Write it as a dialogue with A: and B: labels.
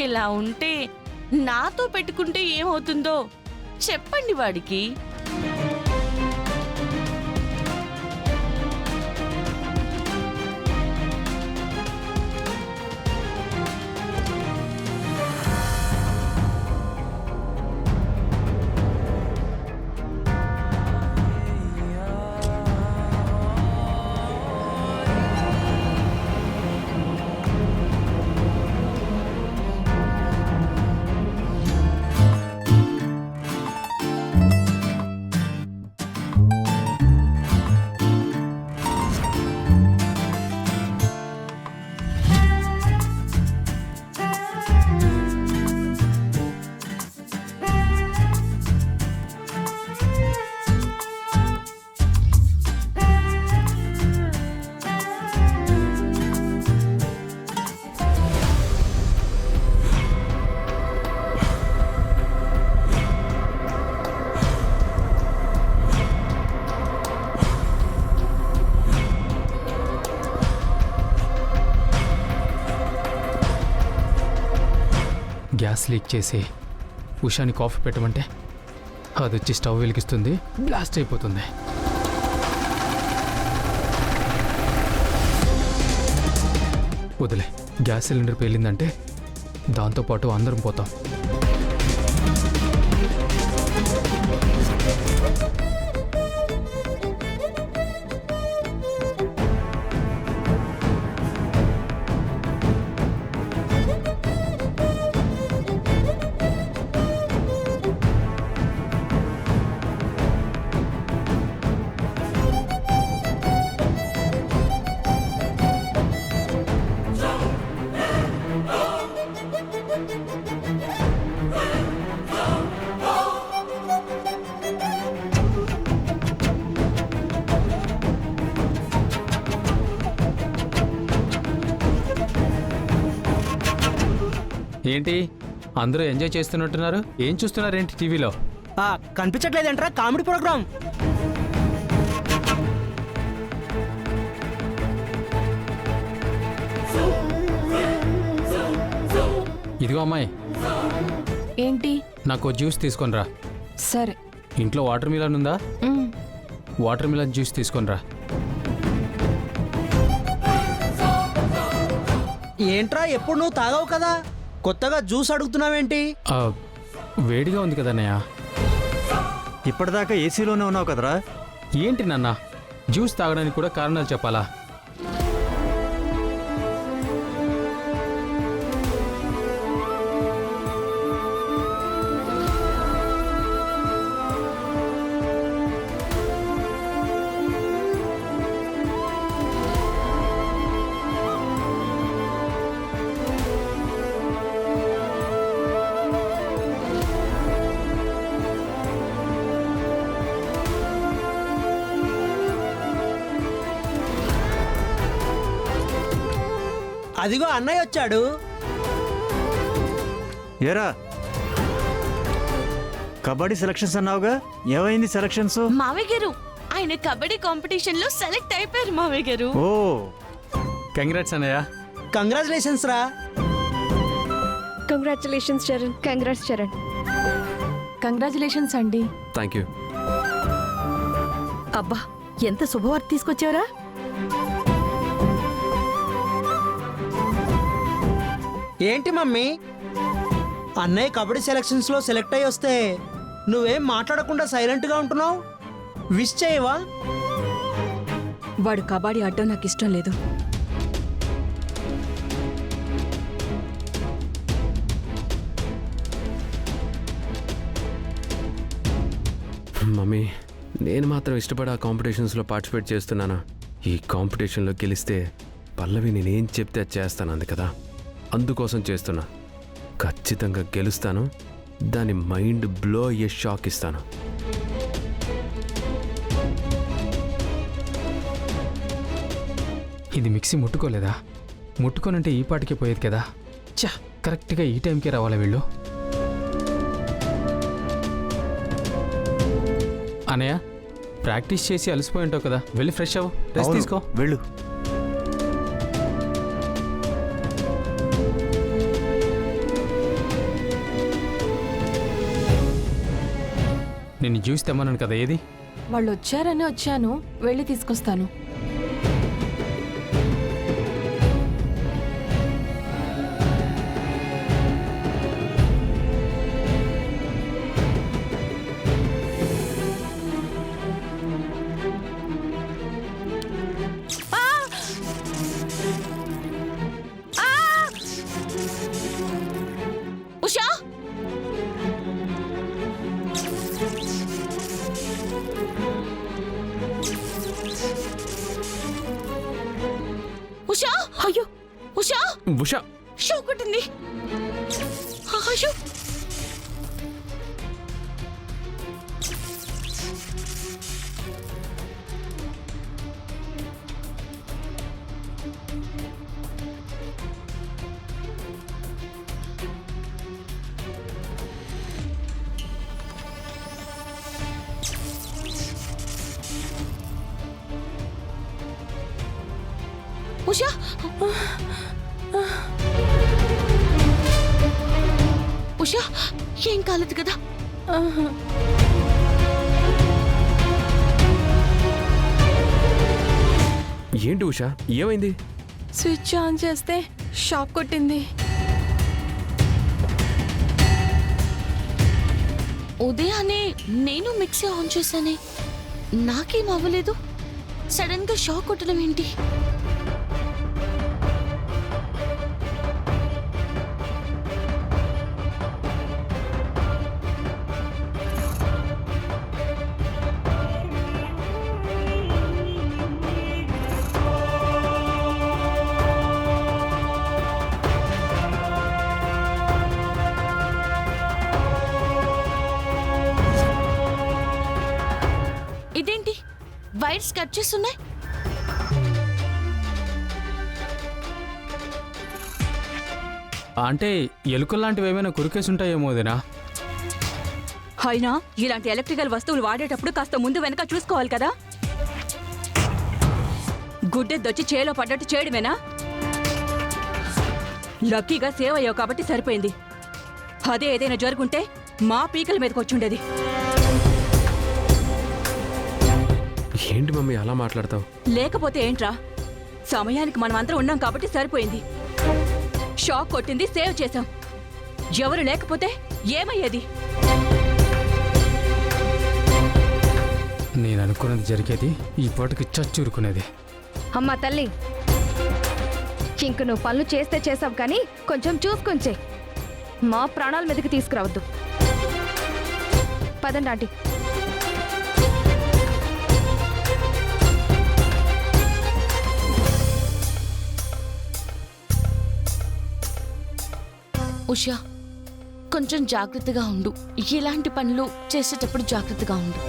A: ఇలా ఉంటే నాతో పెట్టుకుంటే ఏమవుతుందో చెప్పండి వాడికి.
B: గ్యాస్ లీక్ చేసి ఉషాని కాఫీ పెట్టమంటే అది వచ్చి స్టవ్ వెలిగిస్తుంది, బ్లాస్ట్ అయిపోతుంది. వదిలే, గ్యాస్ సిలిండర్ పేలిందంటే దాంతోపాటు అందరం పోతాం. ఏంటి అందరూ ఎంజాయ్ చేస్తున్నట్టున్నారు? ఏం చూస్తున్నారేంటి టీవీలో?
C: కనిపించట్లేదంటారా కామెడీ ప్రోగ్రామ్?
B: ఇదిగో అమ్మాయి,
D: ఏంటి?
B: నాకు జ్యూస్ తీసుకొని రా.
D: సరే.
B: ఇంట్లో వాటర్ మిలన్ ఉందా? వాటర్ మిలన్ జ్యూస్ తీసుకొని రా.
C: ఏంట్రా ఎప్పుడు నువ్వు తాగావు కదా, కొత్తగా జ్యూస్ అడుగుతున్నావేంటి?
B: వేడిగా ఉంది కదా అన్నయ్య.
E: ఇప్పటిదాకా ఏసీలోనే ఉన్నావు కదరా.
B: ఏంటి నాన్న, జ్యూస్ తాగడానికి కూడా కారణాలు చెప్పాలా?
C: అదిగో అన్నయ్య వచ్చాడు.
E: ఏరా కబడ్డీ సెలక్షన్స్ అన్నావుగా, ఏమైంది సెలక్షన్స్?
A: మావయ్య గారు, ఆయన కబడ్డీ కాంపిటీషన్ లో సెలెక్ట్ అయిపోయారు మావయ్య గారు.
E: ఓ,
B: కంగ్రాట్స్ అన్నయ్య.
C: కంగ్రాచులేషన్స్ రా.
D: Congratulations Charan. Congrats Charan. Congratulations అండి.
F: Thank you.
G: అబ్బా, ఎంత శుభవార్త తీసుకొచ్చావరా?
C: ఏంటి మమ్మీ, అన్నయ్య కబడ్డీ సెలక్షన్స్ లో సెలెక్ట్ అయ్యి వస్తే నువ్వేం మాట్లాడకుండా సైలెంట్ గా ఉంటున్నావు? విష్ చేయవా?
G: వాడు కబడ్డీ ఆడటం నాకు ఇష్టం లేదు.
F: మమ్మీ, నేను మాత్రం ఇష్టపడి ఆ కాంపిటీషన్స్లో పార్టిసిపేట్ చేస్తున్నాను. ఈ కాంపిటీషన్లో గెలిస్తే పల్లవి నేనేం చెప్తే అది చేస్తాను అంది కదా, అందుకోసం చేస్తున్నా. ఖచ్చితంగా గెలుస్తాను, దాని మైండ్ బ్లో అయ్యే షాక్ ఇస్తాను.
B: ఇది మిక్సీ ముట్టుకోలేదా? ముట్టుకోనంటే ఈ పాటికే పోయేది కదా. చా, కరెక్ట్గా ఈ టైంకే రావాలా వీళ్ళు? అనయ్య, ప్రాక్టీస్ చేసి అలసిపోయి ఉంటావు కదా, వెళ్ళి ఫ్రెష్ అవ్వు, రెస్ట్ తీసుకో.
E: వెళ్ళు.
B: నిన్ను జ్యూస్ తెమ్మన్నాను కదా, ఏది?
D: వాళ్ళు వచ్చారని వచ్చాను, వెళ్ళి తీసుకొస్తాను.
A: ఉషా, ఉషా, అయ్యో ఉషా,
F: ఉషా
A: షూ కొట్టింది. అయ్యో, ఉషా, ఉషా, ఏం కాలేదు కదా?
F: ఏంటి ఉషా, ఏమైంది?
D: స్విచ్ ఆన్ చేస్తే షాక్ కొట్టింది.
A: ఉదయాన్నే నేను మిక్సీ ఆన్ చేశానే, నాకేం అవ్వలేదు. సడన్ గా షాక్ కొట్టడం ఏంటి? ఇదేంటి వైర్స్ కట్ చేస్తున్నాయి?
B: అంటే ఎలుకల్లాంటివి ఏమైనా కురికేసి ఉంటాయేమో వదినా.
G: అయినా ఇలాంటి ఎలక్ట్రికల్ వస్తువులు వాడేటప్పుడు కాస్త ముందు వెనక చూసుకోవాలి కదా. గుడ్డెద్దొచ్చి చేలో పడ్డట్టు చేయడమేనా? లక్కీగా సేవ్ అయ్యావు కాబట్టి సరిపోయింది. అదే ఏదైనా జరుగుంటే మా పీకల మీదకి వచ్చుండేది.
F: ఏంటి మమ్మీ అలా మాట్లాడతావు?
G: లేకపోతే ఏంట్రా, సమయానికి మనం అందరం ఉన్నాం కాబట్టి సరిపోయింది. షాక్ కొట్టింది, సేవ్ చేశాం. ఎవరు లేకపోతే ఏమయ్యేది?
B: నేను అనుకున్నది జరిగేది, ఈ పాటికి చచ్చూరుకునేది.
H: అమ్మా తల్లి, ఇంక నువ్వు పనులు చేస్తే చేసావు కానీ కొంచెం చూసుకొని చెయ్యి. మా ప్రాణాల మీదకి తీసుకురావద్దు. పదండి ఆంటీ.
A: ఉషా, కొంచెం జాగ్రత్తగా ఉండు. ఇలాంటి పనులు చేసేటప్పుడు జాగ్రత్తగా ఉండు.